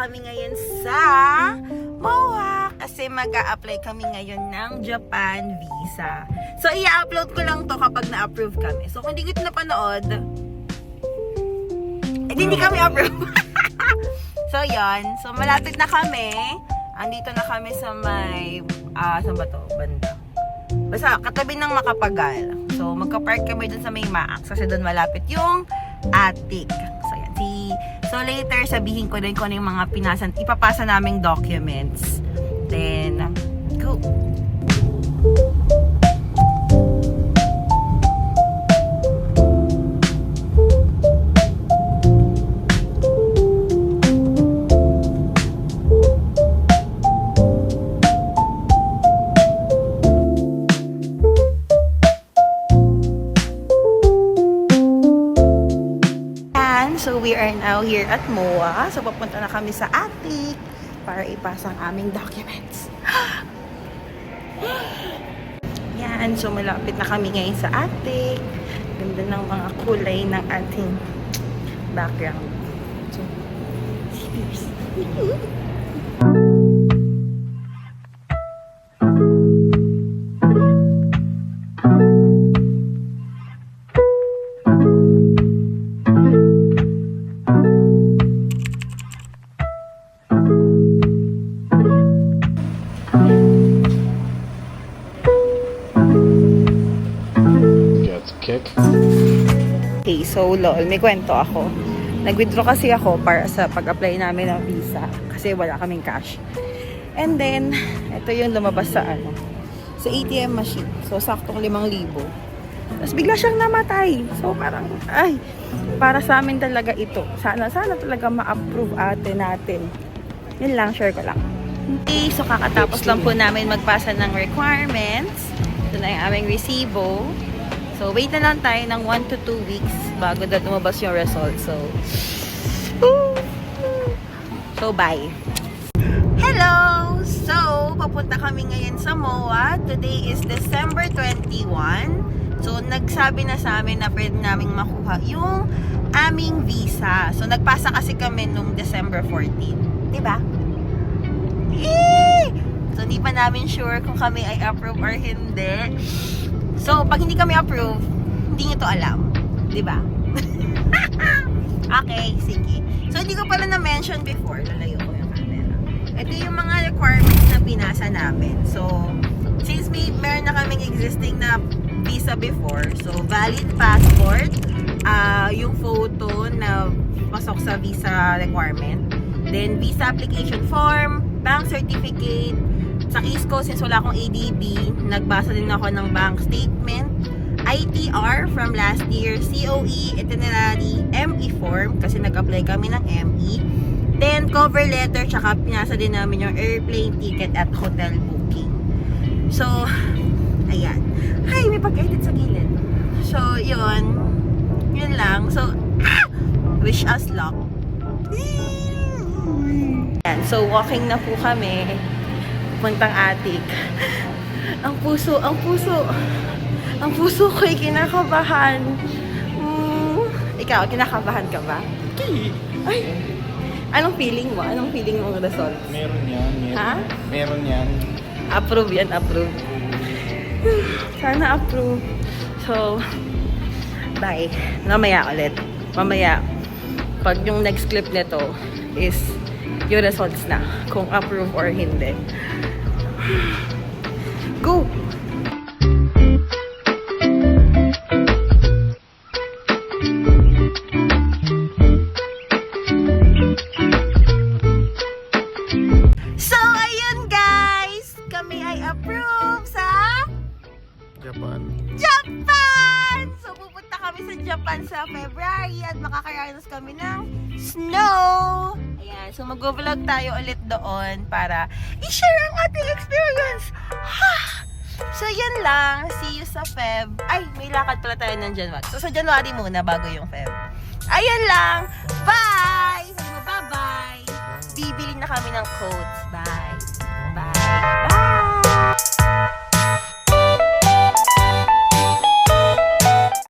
kami ngayon sa MOA kasi mag-a-apply kami ngayon ng Japan visa. So, i-upload ko lang to kapag na-approve kami. So, kung hindi ko ito napanood, hindi kami approve. So, yon. So, malapit na kami. Andito na kami sa may, saan ba to? Banda. Basta, katabi ng Makapagal. So, magka-park kami dun sa may Max kasi dun malapit yung attic. So, yan. So, later, sabihin ko din kung ano yung mga ipapasa naming documents. Then, go! So, we are now here at MOA. So, papunta na kami sa attic para ipasa ang aming documents. Yan. So, malapit na kami ngayon sa attic. Ganda ng mga kulay ng ating background. So, cheers! Okay, so lol, may kwento ako. Nag-withdraw kasi ako para sa pag-apply namin ng visa kasi wala kaming cash. And then, ito yung lumabas sa sa ATM machine. So, saktong 5,000. Tapos bigla siyang namatay. So, parang, para sa amin talaga ito. Sana talaga ma-approve natin. Yun lang, share ko lang. Okay, so kakatapos lang po namin magpasa ng requirements. Ito na yung aming resibo. So, wait na lang tayo ng 1 to 2 weeks bago na lumabas yung result. So, bye! Hello! So, papunta kami ngayon sa MOA. Today is December 21. So, nagsabi na sa amin na pwede naming makuha yung aming visa. So, nagpasa kasi kami nung December 14. Diba? Yay! So, hindi pa namin sure kung kami ay approve or hindi. So, pag hindi kami approve, hindi nyo to alam. Diba? Okay, sige. So, hindi ko pala na-mention before. Lalayo ko yung camera. Ito yung mga requirements na pinasa namin. So, since meron na kaming existing na visa before, so, valid passport, yung photo na pasok sa visa requirement, then visa application form, bank certificate. Sa case ko, since wala akong ADB, nagbasa din ako ng bank statement, ITR from last year, COE, itinerary, ME form, kasi nag-apply kami ng ME, then cover letter, tsaka pinasa din namin yung airplane ticket at hotel booking. So, ayan. Ay, may pag-edit sa gilid. So, yun lang. So, wish us luck. Ayan, so walking na po kami puntang attic. Ang puso ko'y kinakabahan. Ikaw, kinakabahan ka ba? Ay, anong feeling mo? Anong feeling mo ng result? Meron yan. Ha? Meron yan. Approve yan, approve. Sana approve. So, bye. Mamaya ulit. Mamaya, pag yung next clip nito is yung results na, kung approve or hindi. Go! So, ayun guys! Kami ay approve sa Japan. So, pupunta kami sa Japan sa February at makakaranas kami ng snow! Ayan, so mag-vlog tayo ulit doon para i-share ang ating experience! So, yun lang. See you sa Feb. Ay, may lakad pala tayo ng January. So, sa January muna bago yung Feb. Ayun lang! Bye! Bye-bye! Bibili na kami ng coats. Bye! Bye! Bye!